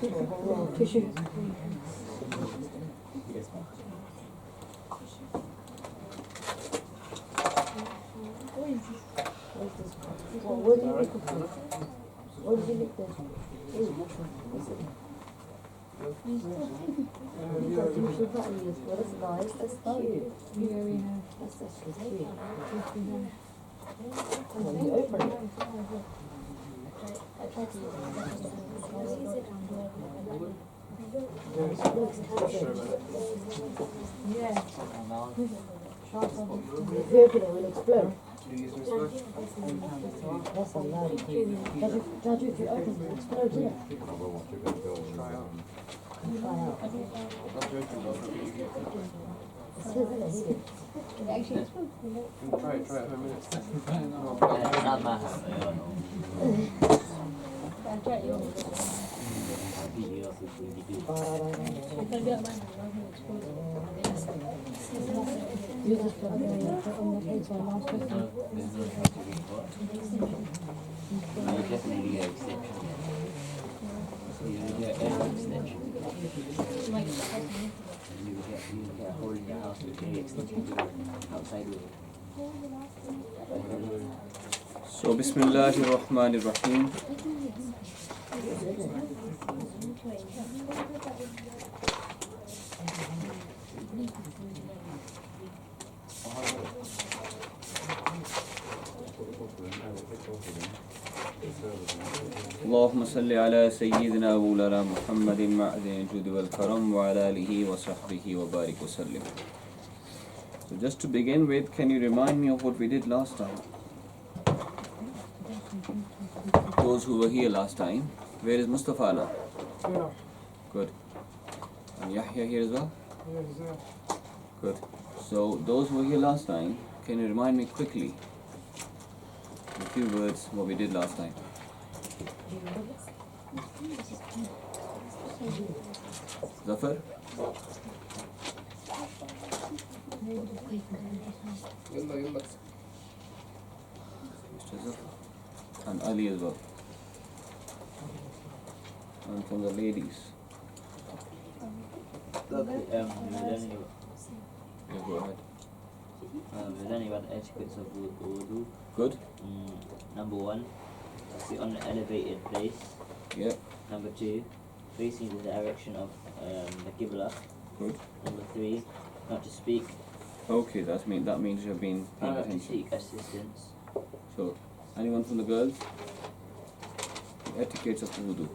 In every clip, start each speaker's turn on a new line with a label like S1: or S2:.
S1: Tissue. What do you lick it? What did you lick there? You've got tissue button as well. That's nice. That's cute. That's actually cute. Come on, you open it. I tried to use it. Yeah. If you open it, it will explode. That's a loud thing. Judge, if you open it, it explodes, isn't it? Try out. It says in it, isn't it? It actually explodes.
S2: Try it for a minute.
S1: You just put it on the case on last question.
S3: You definitely get extension. So you get air extension. You get a hole in your house with air extension outside with it.
S4: So Bismillahir Rahmanir Rahim. اللهم صل على سيدنا مولانا محمد معدن الجود والكرم وعلى آله وصحبه وبارك وسلم. So just to begin with, can you remind me of what we did last time? Those who were here last time. Where is Mustafa now?
S2: Yeah.
S4: Good. And Yahya here as well?
S2: Yeah.
S4: Good. So those who were here last time, can you remind me quickly, in a few words, what we did last time? Zafar? Mr. Zafar? And Ali as well. And from the ladies.
S3: Okay,
S4: Yeah, go ahead.
S3: we're learning about the etiquettes of wudu.
S4: Good?
S3: Number 1, sit on an elevated place.
S4: Yeah.
S3: Number 2, facing the direction of the Qibla.
S4: Good.
S3: Number 3, not to speak.
S4: Okay, that means you've been paying
S3: Not to
S4: attention.
S3: seek assistance.
S4: So, anyone from the girls? The etiquettes of the wudu.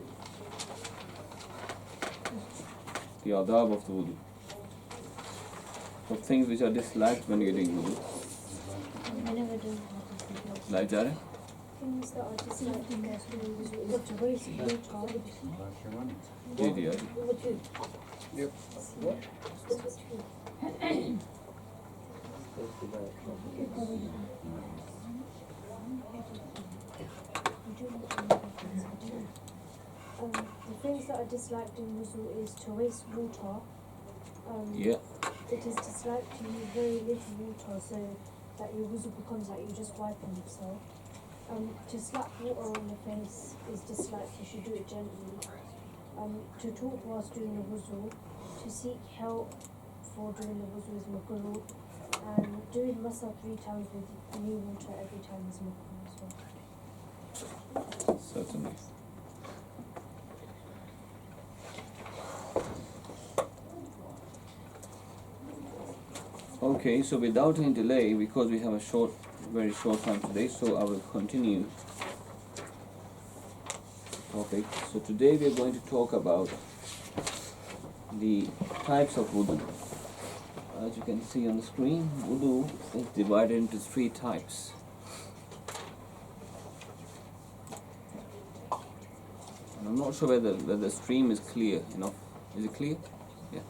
S4: The adab of the wudu. What things which are disliked when you're doing wudu?
S5: I never do.
S4: Like Jare?
S5: Things that are disliked in most movies is to waste your time.
S4: Idiot.
S2: Yep.
S5: The things that are disliked in wuzu is to waste water.
S4: Yeah.
S5: It is disliked to use very little water so that your wuzu becomes like you're just wiping yourself. To slap water on the face is disliked, you should do it gently. To talk whilst doing the wuzu, to seek help for doing the wuzu is makruh, and doing masa 3 times with new water every time is makruh as well.
S4: Certainly. Okay, so without any delay, because we have a very short time today, so I will continue topic. So today we are going to talk about the types of wudu. As you can see on the screen, wudu is divided into 3 types. And I'm not sure whether the stream is clear enough. Is it clear? Yeah.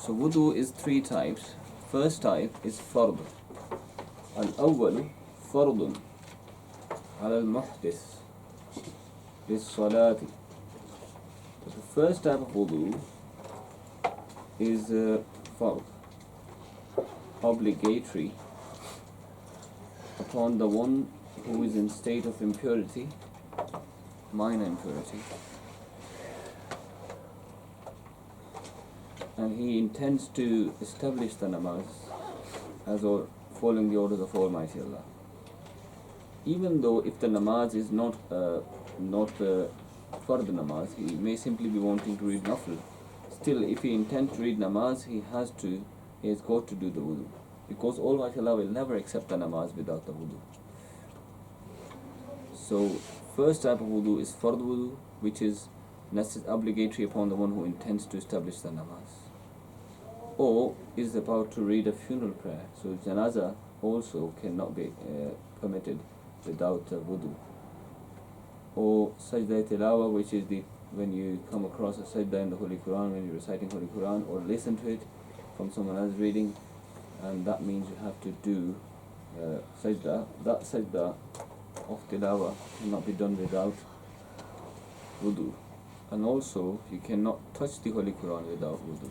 S4: So wudu is 3 types. First type is fard. Al-awwal fardun ala al-muhdith bis-salati. The first type of wudu is fard, obligatory upon the one who is in state of impurity minor impurity, and he intends to establish the namaz as or following the orders of Almighty Allah. Even though if the namaz is not fard namaz, he may simply be wanting to read nafil. Still, if he intends to read namaz, he has got to do the wudu, because Almighty Allah will never accept the namaz without the wudu. So, first type of wudu is fard wudu, which is obligatory upon the one who intends to establish the namaz, or is about to read a funeral prayer. So, janaza also cannot be permitted without wudu. Or sajda tilawa, which is when you come across a sajda in the Holy Quran, when you're reciting Holy Quran, or listen to it from someone else reading, and that means you have to do sajda. That sajda of tilawa cannot be done without wudu. And also, you cannot touch the Holy Quran without wudu.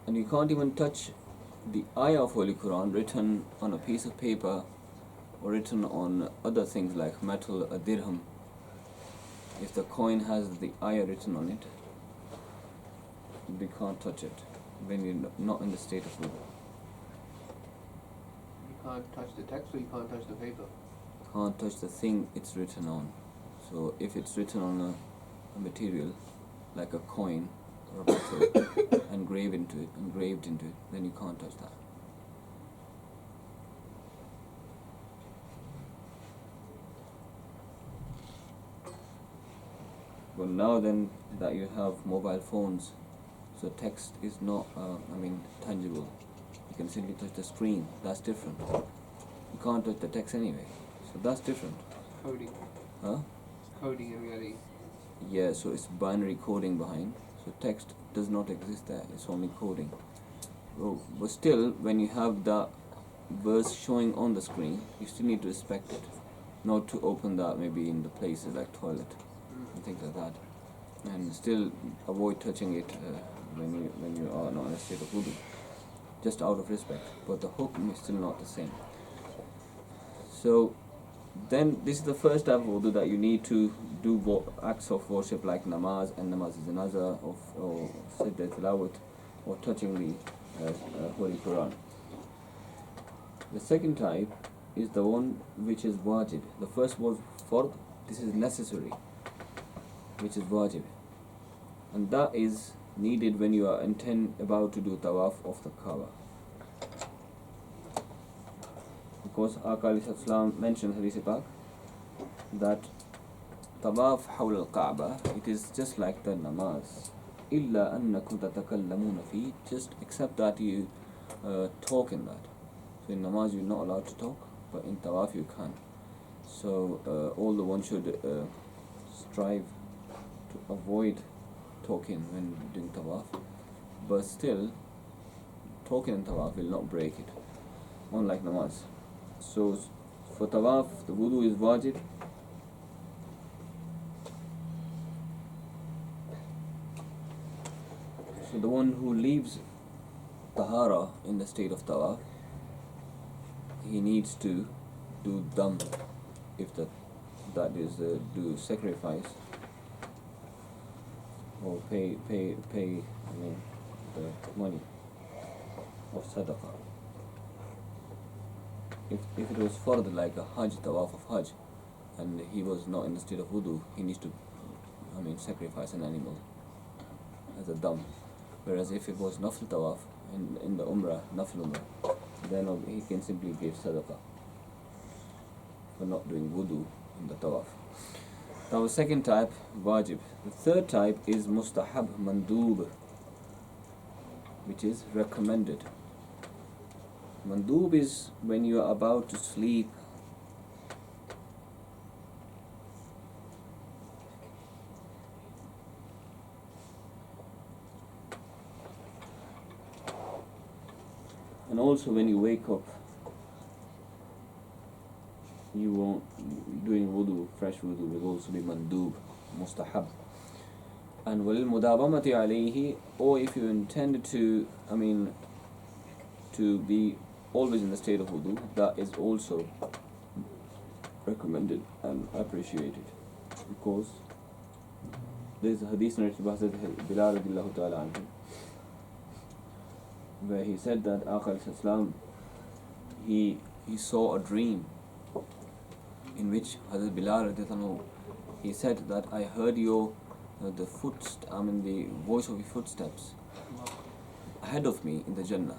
S4: And you can't even touch the ayah of Holy Quran written on a piece of paper or written on other things like metal, a dirham. If the coin has the ayah written on it, you can't touch it when you're not in the state of wudu.
S2: You can't touch the text, or you can't touch the paper.
S4: Can't touch the thing it's written on. So if it's written on a material like a coin or a metal engraved into it, then you can't touch that. Well, now then that you have mobile phones, so text is not, tangible. You can simply touch the screen. That's different. You can't touch the text anyway, so that's different.
S2: Coding.
S4: Huh?
S2: Coding in reality.
S4: Yeah, so it's binary coding behind. So text does not exist there. It's only coding. Well, but still, when you have that verse showing on the screen, you still need to respect it. Not to open that maybe in the places like toilet and things like that. And still avoid touching it when you are not in a state of wudu, just out of respect. But the hukm is still not the same. So then this is the first type of wudu, that you need to do acts of worship like namaz and namaz janaza, or sajda tilawat, or touching the Holy Quran. The second type is the one which is wajib. The first was fard, this is necessary, which is wajib, and that is needed when you are about to do tawaf of the Kaaba. Because Aqā alayhi salam mentioned Hadith Pak that tawaf hawl al-Kaaba, it is just like the namaz, illa annakum tatakallamuna fi, just except that you talk in that. So in namaz you're not allowed to talk, but in tawaf you can. So all the one should strive to avoid talking when doing tawaf, but still talking in tawaf will not break it, unlike namaz. So for tawaf the wudu is wajib. So the one who leaves tahara in the state of tawaf, he needs to do dam, if that is do sacrifice or pay the money of sadaqah. If it was fard like a hajj, tawaf of hajj, and he was not in the state of wudu, he needs to sacrifice an animal as a dam. Whereas if it was nafl tawaf in the umrah, nafl umrah, then he can simply give sadaqah for not doing wudu in the tawaf. Now the second type, wajib. The third type is mustahab, mandub, which is recommended. Mandub is when you are about to sleep and also when you wake up, you won't doing wudu, fresh wudu will also be mandub, mustahab. And walil mudawamati alayhi, or if you intend to be always in the state of wudu, that is also recommended and appreciated, because there is a hadith narrated by Hazrat Bilal radiallahu ta'ala anhu, where he said that Aqal Islam, he saw a dream in which Hazrat Bilal radiallahu anhu, he said that I heard the voice of your footsteps ahead of me in the Jannah.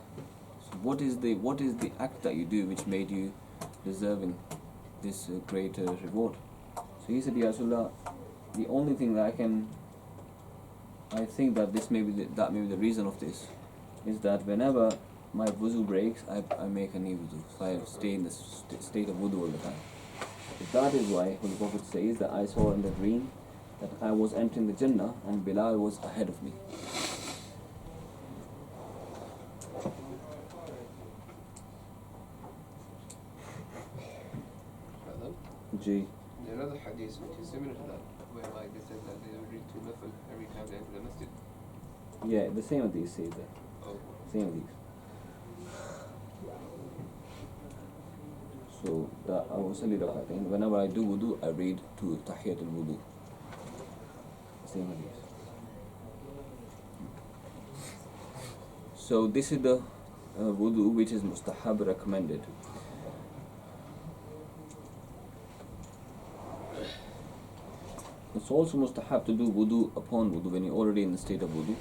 S4: So what is the act that you do which made you deserving this great reward? So he said, Ya Rasulullah, the only thing that I think that this may be that may be the reason of this, is that whenever my wuzu breaks, I make a new wuzu. So I stay in the state of wudu all the time. So that is why when the Prophet says that I saw in the dream that I was entering the Jannah and Bilal was ahead of me.
S2: Hello?
S4: G.
S2: There are other hadiths which is similar to that, where like they said that they would read 2 nafil every time they enter the masjid.
S4: Yeah, the same hadith says that.
S2: Oh.
S4: Same hadith. So that I was only rakatain. Whenever I do wudu, I read to Tahiyatul Wudu. Same hadith. So this is the wudu which is mustahab, recommended. It's also mustahab to do wudu upon wudu when you're already in the state of wudu,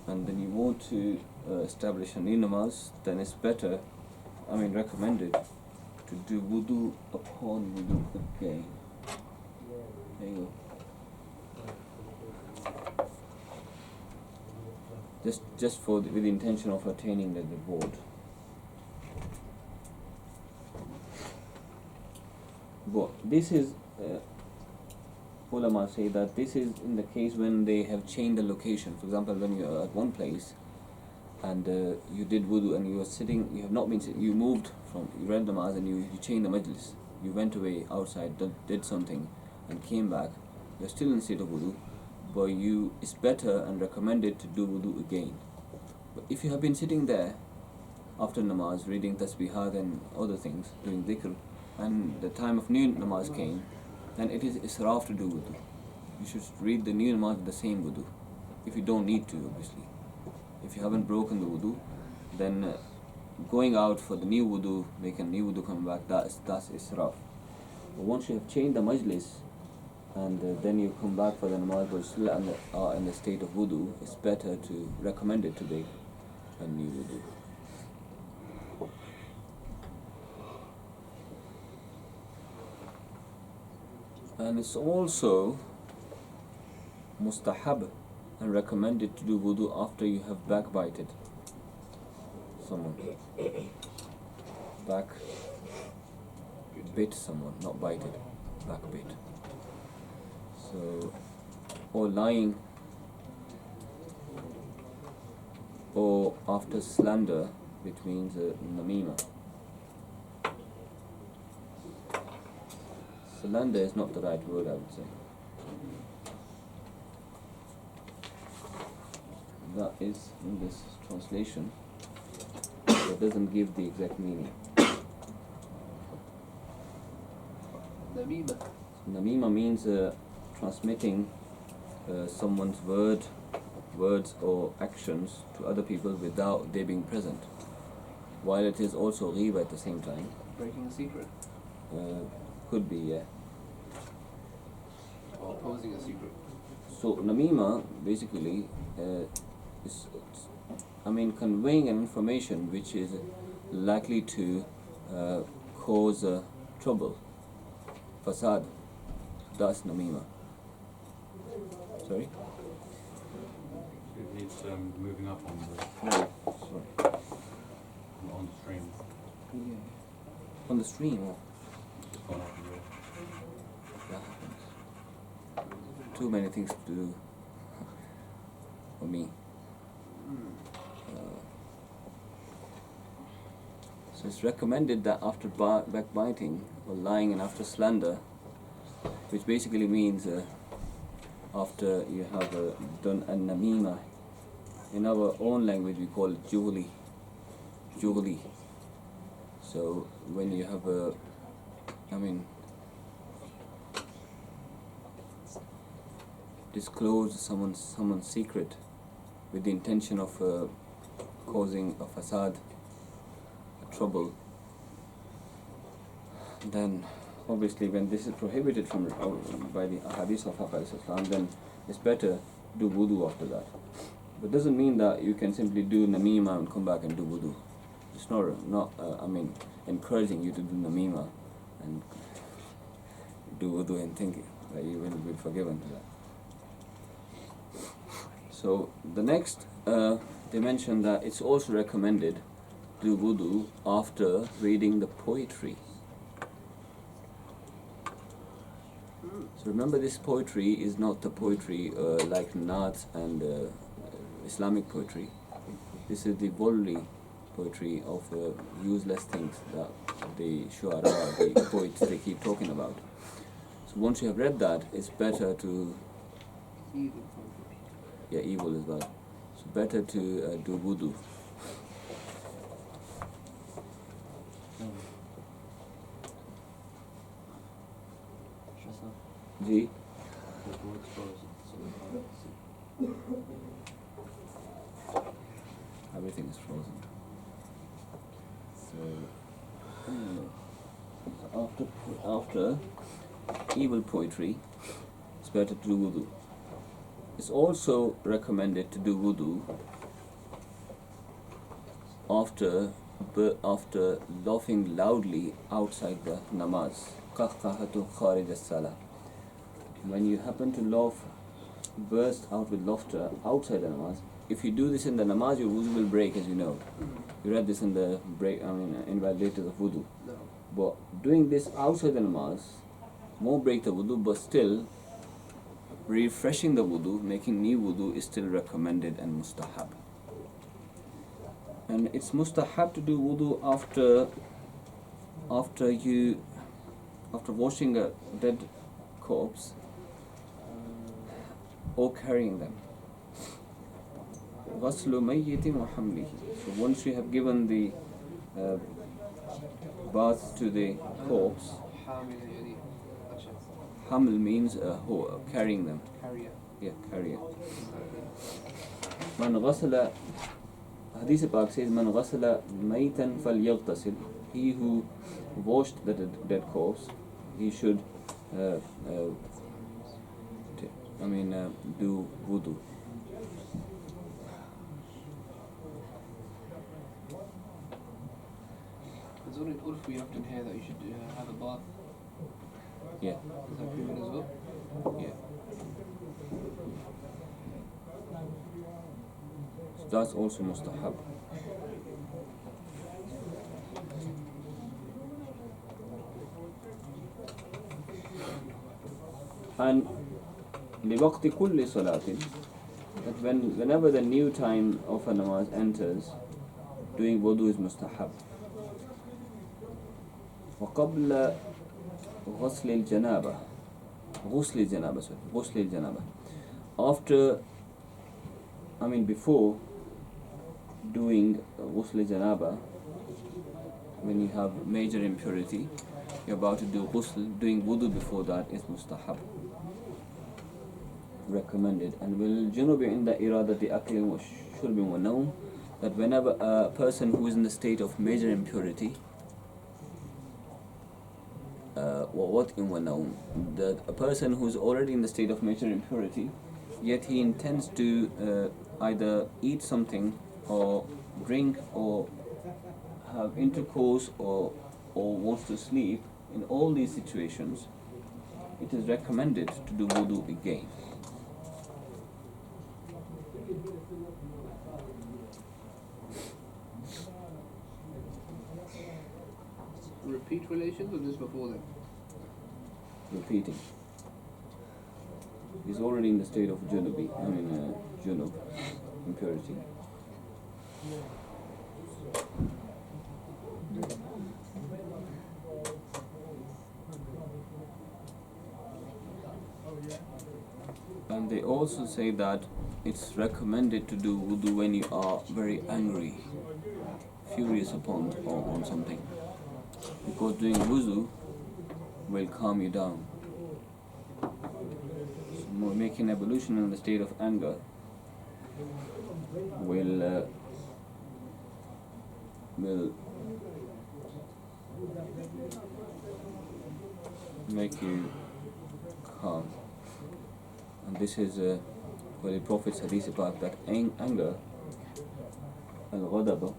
S4: and then you want to establish a new namaz, then it's better, recommended to do wudu upon wudu again. There you go. Just with the intention of attaining the reward. But this is, ulama say that this is in the case when they have changed the location. For example, when you are at one place and you did wudu and you are sitting, you have not been sitting, you moved from, you read namaz and you changed the majlis, you went away outside, did something and came back, you are still in the state of wudu, but it's better and recommended to do wudu again. But if you have been sitting there after namaz, reading tasbihat and other things, doing dhikr, and the time of new namaz came, then it is israf to do wudu. You should read the new namaz with the same wudu, if you don't need to, obviously. If you haven't broken the wudu, then going out for the new wudu, making new wudu, come back, that's israf. But once you have changed the majlis, and then you come back for the namaz, but still in the state of wudu, it's better to recommend it to make a new wudu. And it's also mustahab and recommended to do wudu after you have backbited someone. Bit someone, not bited, backbit. So, or lying, or after slander, which means namima. Slander is not the right word, I would say. That is in this translation, it doesn't give the exact meaning.
S2: Namima.
S4: Namima means transmitting someone's words or actions to other people without they being present, while it is also ghiba at the same time.
S2: Breaking a secret.
S4: Could be, yeah.
S2: Or opposing a secret.
S4: So namima basically is conveying an information which is likely to cause trouble, fasad. That's namima. Sorry?
S6: It needs moving up on the
S4: Sorry.
S6: on the stream.
S4: Yeah. On the stream. Oh.
S6: It's just gone up a bit.
S4: That happens. Too many things to do for me. So it's recommended that after backbiting or lying and after slander, which basically means after you have done an namima, in our own language we call it juhli. jughli. So when you have a, disclose someone's secret with the intention of causing a fasad, a trouble, then obviously when this is prohibited from by the hadith of Prophet Islam, then it's better do wudu after that. But doesn't mean that you can simply do namima and come back and do wudu. It's not encouraging you to do namima and do wudu and think that you will be forgiven for that. So the next, they mentioned that it's also recommended to do wudu after reading the poetry. So remember, this poetry is not the poetry like Naat and Islamic poetry. This is the worldly poetry of useless things that the shu'ara, the poets, they keep talking about. So once you have read that, it's better to, evil as well. So better to do wudu. Ji? Everything is frozen. So after evil poetry, it's better to do wudu. It's also recommended to do wudu after laughing loudly outside the namaz. Qahqahatu kharij as-salah. When you happen to laugh, burst out with laughter outside the namaz, if you do this in the namaz, your wudu will break, as you know. You read this in the invalidators of wudu.
S2: No.
S4: But doing this outside the namaz won't break the wudu, but still refreshing the wudu, making new wudu is still recommended and mustahab. And it's mustahab to do wudu after washing a dead corpse or carrying them. غسل ميت وحمله. So once you have given the bath to the corpse, haml means carrying them.
S2: Carrier.
S4: Yeah, carrier. من غسل, Hadith Pak says, من غسل ميتا فليغتسل. He who washed the dead corpse, he should do wudu.
S2: It's only in Urf we often hear that you should have a bath.
S4: Yeah,
S2: Is that proven as well?
S4: yeah. So that's also mustahab. And لوقت كل صلاة, that whenever the new time of a namaz enters, doing wudu is mustahab. وقبل غسل الجنابة, after, before doing ghusl janaba, when you have major impurity, you're about to do ghusl, doing wudu before that is mustahab, recommended. And will junubi inda iradati akli wa shurbi wa nawm, that whenever a person who is in the state of major impurity, that a person who is already in the state of major impurity, yet he intends to either eat something or drink or have intercourse or wants to sleep, in all these situations, it is recommended to do wudu again.
S2: Repeat relations or just before them?
S4: Repeating. He's already in the state of junub, impurity. And they also say that it's recommended to do wudu when you are very angry. If furious on something, because doing wuzu will calm you down. So making ablution in the state of anger will make you calm. And this is for the Prophet's hadith about that anger, al-ghadab,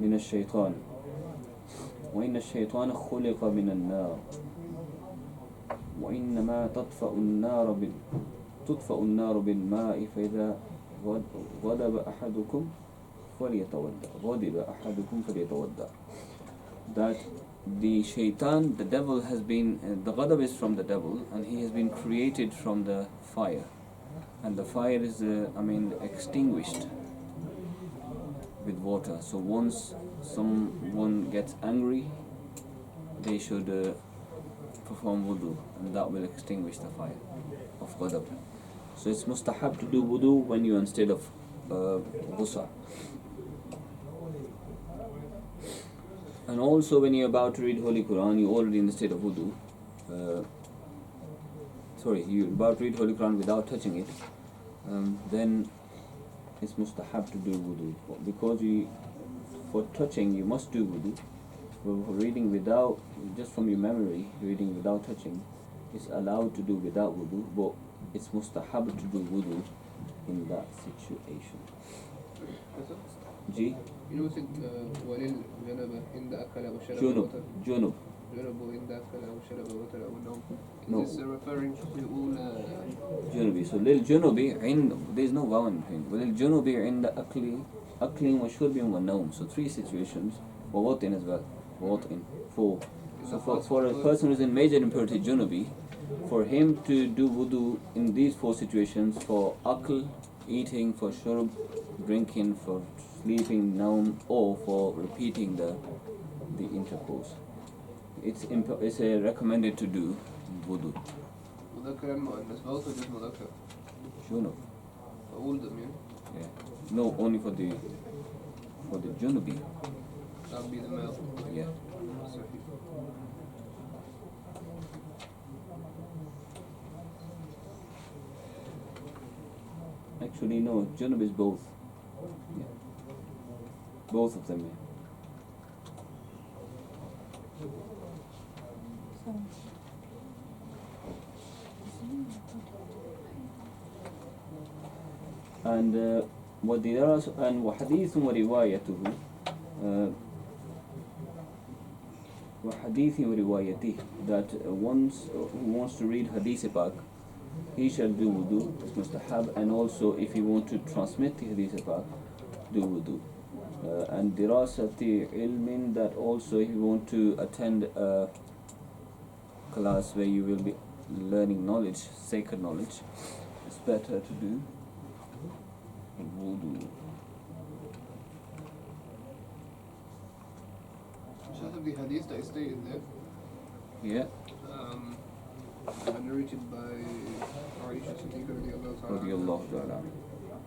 S4: من الشيطان وإن الشيطان خلق من النار وإنما تطفأ النار بالماء فإذا غضب أحدكم فليتودع. That the shaitan, the devil has been, the ghadab is from the devil, and he has been created from the fire, and the fire is extinguished with water. So once someone gets angry, they should perform wudu, and that will extinguish the fire of ghadab. So it's mustahab to do wudu when you're in state of ghusa. And also when you're about to read Holy Quran, you're already in the state of wudu. You're about to read Holy Quran without touching it, then it's mustahab to do wudu. Because for touching you must do wudu. For reading without, just from your memory, reading without touching, it's allowed to do without wudu, but it's mustahab to do wudu in that situation. G?
S2: You know, ولل جنبه عند أكل أو شرب
S4: Junub.
S2: وتر.
S4: Junub.
S2: جنبه عند أكل أو شرب وتر أو نوم.
S4: No.
S2: Is this referring to all?
S4: Junubi. So lil junubi there is no vowel in between. Lil junubi عند أكل وشرب ونوم. So 3 situations. ووطن as well. ووطن. 4. So for a person who is in major impurity junubi, for him to do wudu in these 4 situations, for akl, eating, for shurb, drinking, for sleeping, naum, or for repeating the intercourse, it's recommended to do wudu.
S2: مذكر المؤنث both or just مذكر?
S4: Junub.
S2: All of them, yeah?
S4: Yeah. No, only for the junubi.
S2: That would be the male.
S4: Yeah.
S2: Sahih.
S4: Actually, no. Junub is both. Yeah. Both of them. Yeah. And وحديث وروايته وحديث وروايته, that once who wants to read hadith pak, he shall do wudu, it's mustahab, and also if he want to transmit the hadith pak, do wudu. And dirasati ilmin, that also if you want to attend a class where you will be learning knowledge, sacred knowledge, it's better to do wudu.
S2: Just of the hadith that is stated there,
S4: Yeah.
S2: narrated by Aisha Siddiqa
S4: Radiallahu ta'ala.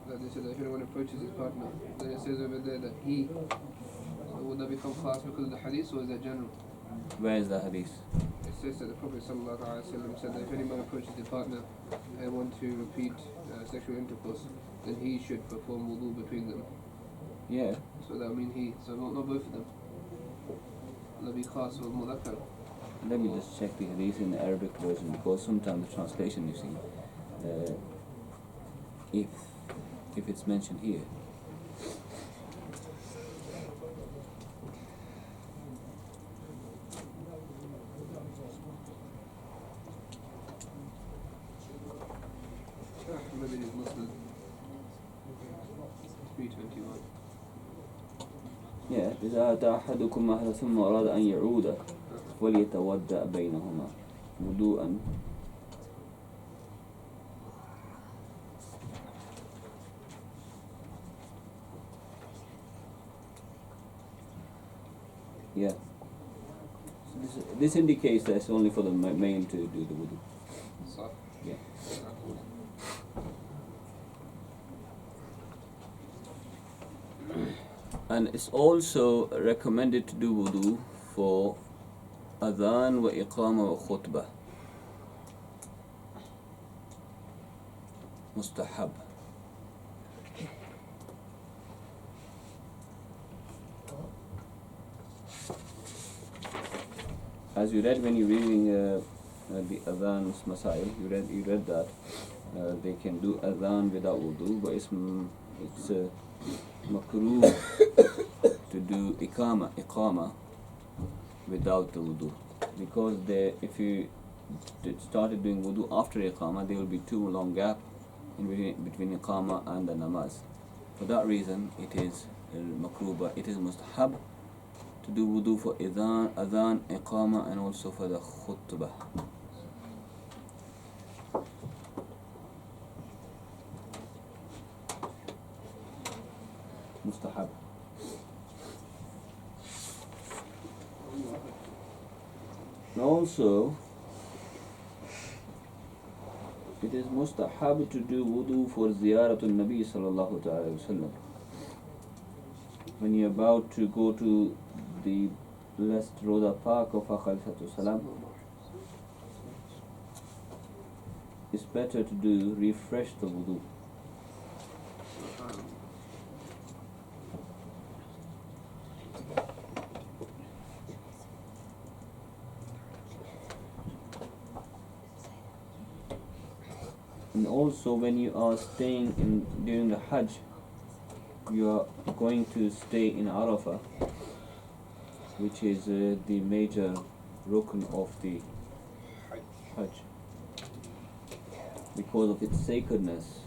S2: that they said that if anyone approaches his partner, then it says over there that he. So would that become class because of the hadith, or is that general?
S4: Where is the hadith?
S2: It says that the Prophet ﷺ said that if anyone approaches their partner and want to repeat sexual intercourse, then he should perform wudu between them.
S4: Yeah.
S2: So that would mean he. So not both of them. That be khas or mudhakkar.
S4: Let me just check the hadith in the Arabic version, because sometimes the translation, you see, if it's mentioned here.
S2: Maybe it is Muslim. 321.
S4: Yeah. إذا أتى أحدكم أهله ثم أراد أن يعود فليتودع بينهما وضوءا. Yeah. So this indicates that it's only for the male to do the wudu.
S2: صح.
S4: Yeah. And it's also recommended to do wudu for adhan wa iqama wa khutbah. Mustahab. As you read when you're reading the adhan's masail, you read that they can do adhan without wudu, but it's makruh to do iqama without the wudu, because if you started doing wudu after iqama, there will be too long gap in between iqama and the namaz. For that reason, it is makruh, but it is mustahab to do wudu for adhan, iqama, and also for the khutbah. Mustahab. And also, it is mustahab to do wudu for ziyaratul Nabi sallallahu ta'ala wa sallam. When you're about to go to the blessed Roda Park of Akhalisatu Salam, it's better to refresh the wudu. And also, when you are staying during the Hajj, you are going to stay in Arafah, which is the major rukn of the Hajj. Because of its sacredness,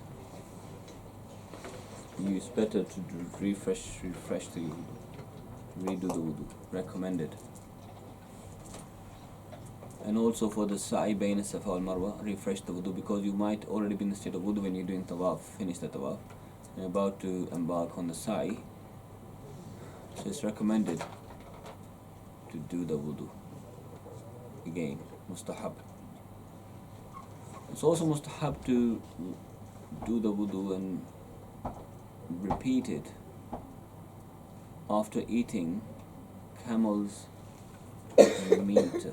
S4: it's better to refresh the wudu, redo the wudu, recommended. And also for the sa'i bayna safa wal marwa, refresh the wudu, because you might already be in the state of wudu when you're doing tawaf, finish the tawaf, and about to embark on the sa'i. So it's recommended to do the wudu again, mustahab. It's also mustahab to do the wudu and repeat it after eating camel's meat.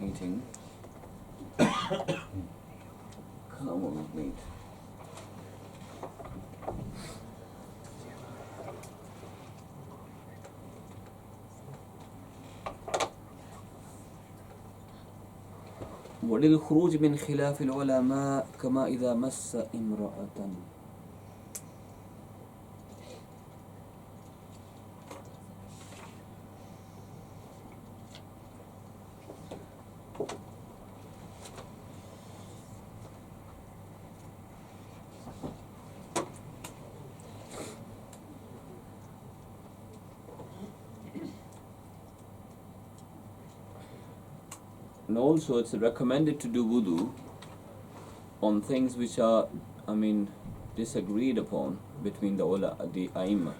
S4: Eating camel's meat. وللخروج من خلاف العلماء كما إذا مس امرأة. And also, it's recommended to do wudu on things which are, disagreed upon between the Aimma.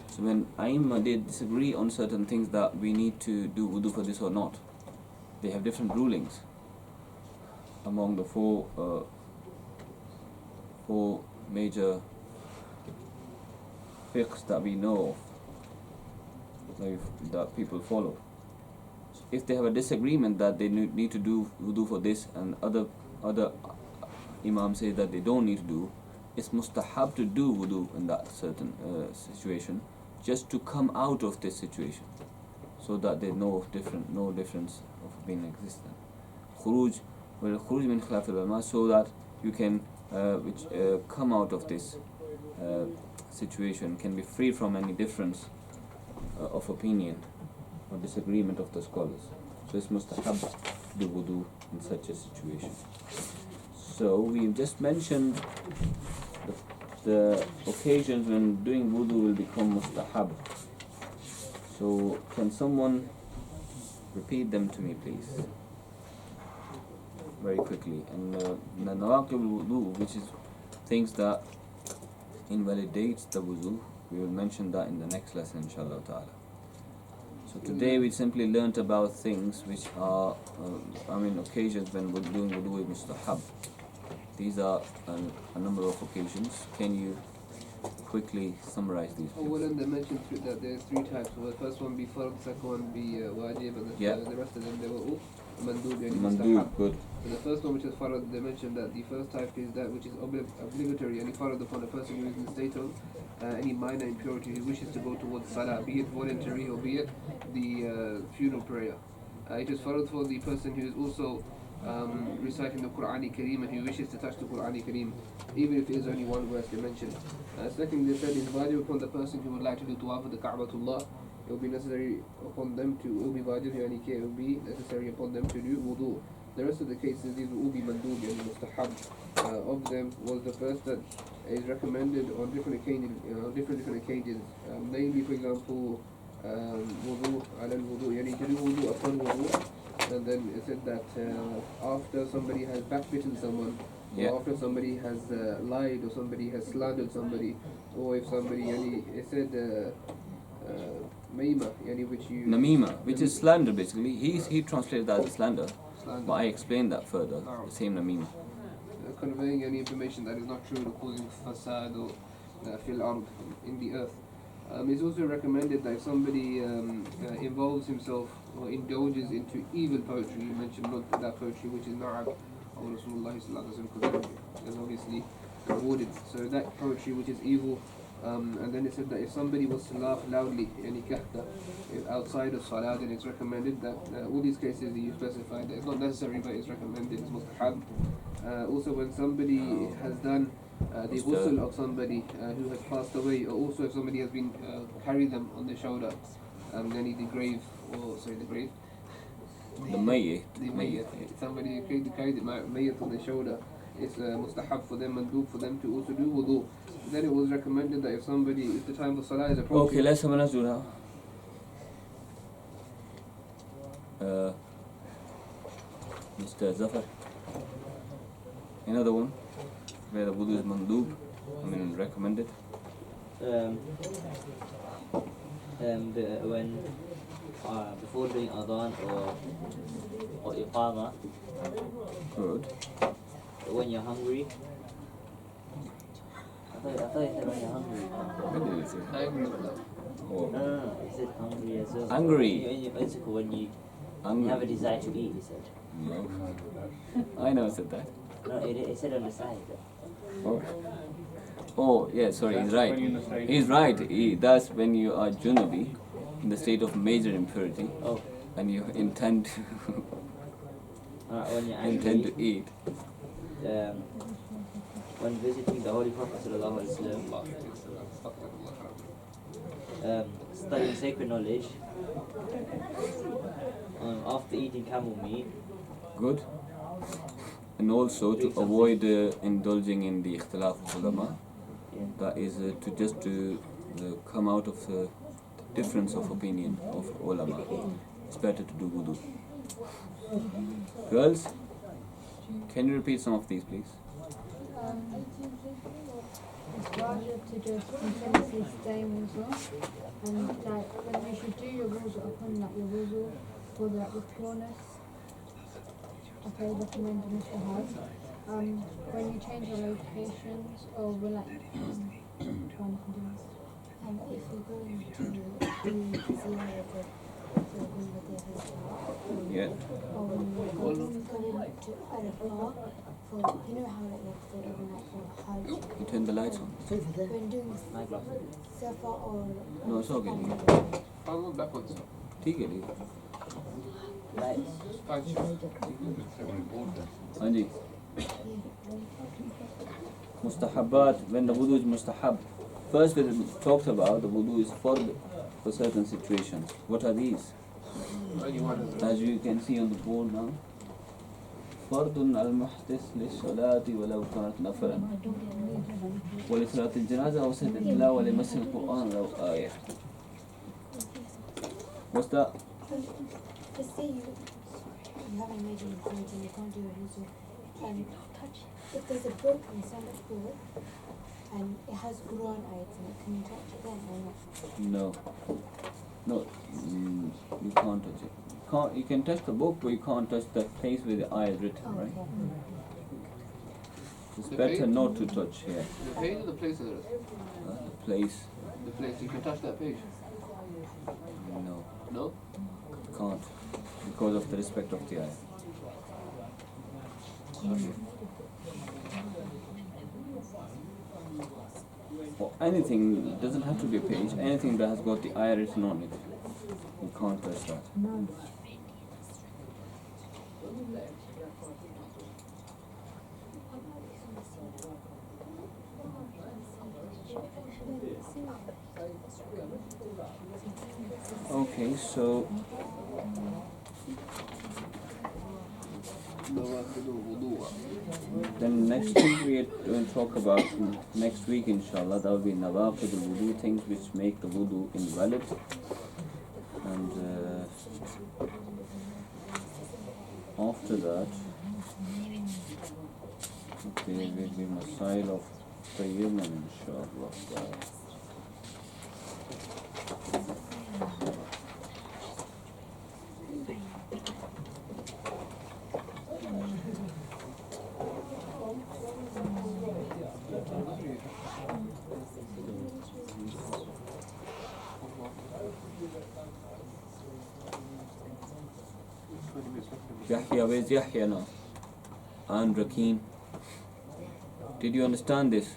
S4: So when Aimma did disagree on certain things that we need to do wudu for this or not, they have different rulings among the four major fiqhs that we know of, that people follow. If they have a disagreement that they need to do wudu for this, and other imam say that they don't need to do, it's mustahab to do wudu in that certain situation, just to come out of this situation, so that they know no difference of being existent. Khuruj min khilaf al-ulama, so that you can come out of this situation, can be free from any difference of opinion or disagreement of the scholars. So it's mustahab to do wudu in such a situation. So we've just mentioned the occasions when doing wudu will become mustahab. So can someone repeat them to me, please, very quickly? And the nawaqib wudu, which is things that invalidates the wudu, we will mention that in the next lesson, inshallah ta'ala. So today we simply learnt about things which are, occasions when we're doing wudu is mustahab. These are a number of occasions. Can you quickly summarize these?
S2: Oh, well, then they mentioned that there's three types. So the first one be fard, the second one be wajib, and the rest of them they were all mandub, yani mustahab.
S4: Good.
S2: So the first one, which is farad, they mentioned that the first type is that which is obligatory, any farad upon a person who is in the state of any minor impurity who wishes to go towards salah, be it voluntary or be it the funeral prayer. It is farad for the person who is also reciting the Qur'ani Kareem and who wishes to touch the Qur'ani Kareem, even if it is only one verse they mentioned. Secondly, they said it's wajib upon the person who would like to do dua for the Ka'batullah. It will be necessary upon them to, it will be wajib, it will be necessary upon them to do wudu. The rest of the cases, these will all be mandub and mustahab. Of them was the first that is recommended on different occasions, namely, for example, wudu ala al-wudu, yani to do wudu upon wudu. And then it said that after somebody has backbitten someone, or after somebody has lied, or somebody has slandered somebody, or if somebody, it said Maima, which you...
S4: Namima, which is slander basically. He translated that as slander, but I explained that further. The same namima.
S2: Conveying any information that is not true, or causing fasad or fil ard, in the earth. It's also recommended that if somebody involves himself or indulges into evil poetry, you mentioned not that poetry which is na'ab of Rasulullah because is obviously rewarded. So that poetry which is evil, and then it said that if somebody was to laugh loudly, outside of salah, then it's recommended that all these cases that you specified, that it's not necessary but it's recommended, it's mustahab. Also when somebody has done the ghusl of somebody who has passed away, or also if somebody has been carried them on their shoulder, then the grave,
S4: The mayyit.
S2: Somebody carried the mayyit on their shoulder, it's mustahab for them and mandub for them to also do wudu. Then it was recommended that if the time of salah is approaching.
S4: Okay, let someone else do now. Mr. Zafar. Another one where the wudu is mandub, recommended.
S3: When before doing adhan or iqama,
S4: Good.
S3: when you're hungry. I thought you said when you're hungry.
S4: When did he say? Oh.
S3: No, he said hungry as well.
S4: Hungry.
S3: When you
S4: Hungry.
S3: have a desire to eat, he said.
S4: No. I never said that.
S3: No, it said on the side.
S4: Oh, yeah, sorry, he's right. He's right. That's when you are junubi, in the state of major impurity, and you intend to
S3: When you're angry,
S4: intend to eat.
S3: When visiting the Holy Prophet sallallahu alaihi wasallam, studying sacred knowledge, after eating camel meat.
S4: Good. And also to avoid indulging in the ikhtilaf of ulama. That is to come out of the difference of opinion of ulama. It's better to do wudu. Girls, can you repeat some of these, please?
S5: It's wajib to do continuously stay wudu, and when you should do your wudu upon your wudu for the pureness. Okay, recommend mustahab. When you change your locations or if you're going to do ziyarah
S4: Yeah.
S5: or when you're going to Arafah for, how they overnight for Hajj.
S4: You turn the lights on.
S5: When doing Safa or
S4: No, it's okay.
S2: I'll go backwards.
S4: ठीक है, ठीक है. हाँ जी. Mustahabat, when the wudu is mustahab. First we talked about the wudu is for certain situations. What are these? As you can see on the board now. فرض المحدث للصلاة ولو كانت نفلا ولصلاة الجنازة أو سجد التلاوة ولمس القرآن لو آية. What's that?
S5: Just say you haven't made any points and you can't do a wudu, and if there's a book in Islamic book and it has Quran ayats in it, can you touch it then or not?
S4: No. No, you can't touch it. You can touch the book, but you can't touch the place where the eye is written, right? It's
S2: The
S4: better
S2: page?
S4: not to touch here.
S2: The page or the place of it?
S4: The place,
S2: The place. You can touch that page.
S4: no,
S2: No?
S4: can't, because of the respect of the eye. Or anything, it doesn't have to be a page, anything that has got the eye written on it, you can't touch that. Okay, so then next thing we are going to talk about next week inshallah, that will be Nawaqid al-wudu, things which make the wudu invalid. And after that, there will be Masail of Tayammum inshallah. Yahya, where's Yahya now? And Rakeen. Did you understand this?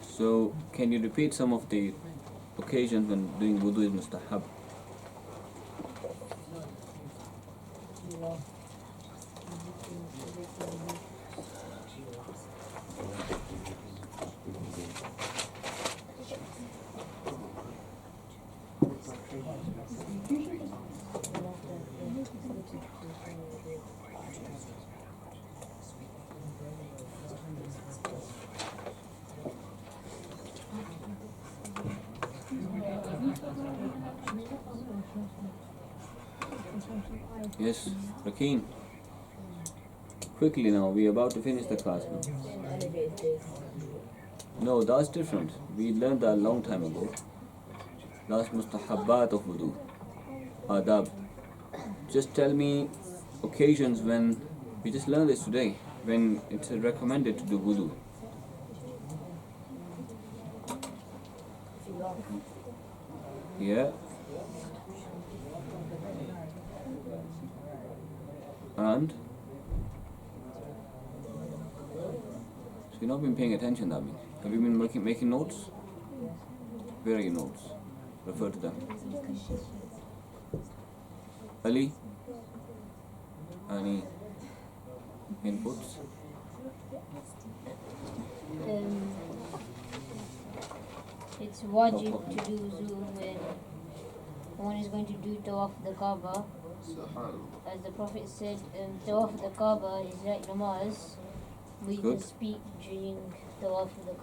S4: So, can you repeat some of the occasions when doing wudu is mustahab? Yes, Rakeen. Quickly now, we're about to finish the class now. No, that's different. We learned that a long time ago. That's mustahabbat of wudu. Adab. Just tell me occasions when, we just learned this today, when it's recommended to do wudu. Yeah. And? So you've not been paying attention, that means. Have you been making notes? Where are your notes? Refer to them. Ali? Any inputs?
S7: It's wajib to do wuzu when one is going to do tawaf the Kaaba. As the Prophet said, tawaf the Kaaba is like namaz. We can speak during tawaf the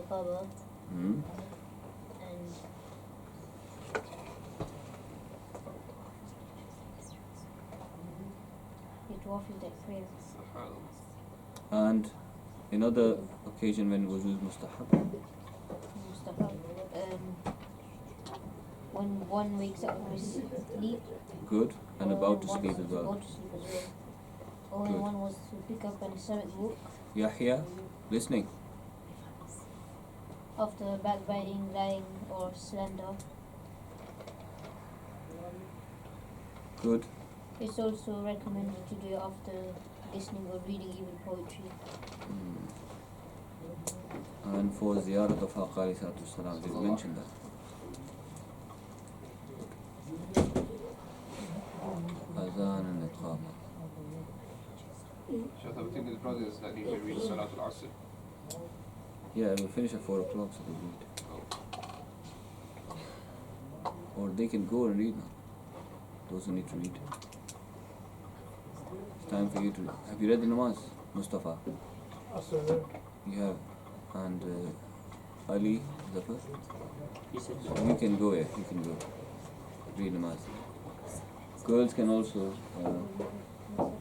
S7: Kaaba.
S4: Hmm.
S7: And the tawaf is like prayer.
S4: And another occasion when wudu is mustahab?
S7: Mustahab. When one wakes up from his sleep.
S4: Good. And about to sleep as well.
S7: About to sleep as well. Or when one was to pick up an Islamic book.
S4: Yahya, listening.
S7: After backbiting, lying, or slander.
S4: Good.
S7: It's also recommended to do it after listening or reading even poetry.
S4: And for ziyarat of Aqa alayhi salatu wassalam, did you mention that? Azan and Iqama.
S2: Shut up, I think there's brothers that need to read Salat al-Asr.
S4: Yeah, we'll finish at 4 o'clock, so we'll read. Or they can go and read now. Those who need to read. It's time for you to. Have you read the namaz, Mustafa? You have. And Ali, Zafar? You can go, yeah, you can go. Read namaz. Girls can also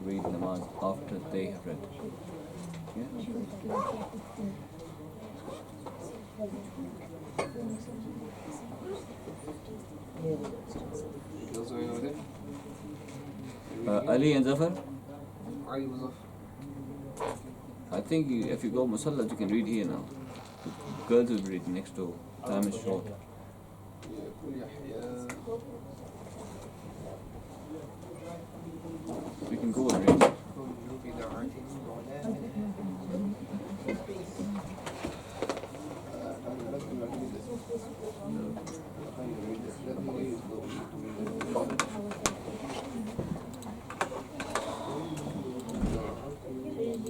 S4: read namaz after they have read. Yeah?
S2: Those are over there.
S4: Ali and Zafar,
S2: Ali was off.
S4: I think if you go Musallat, you can read here now. The girls will read next door. Time is short. We can go and read.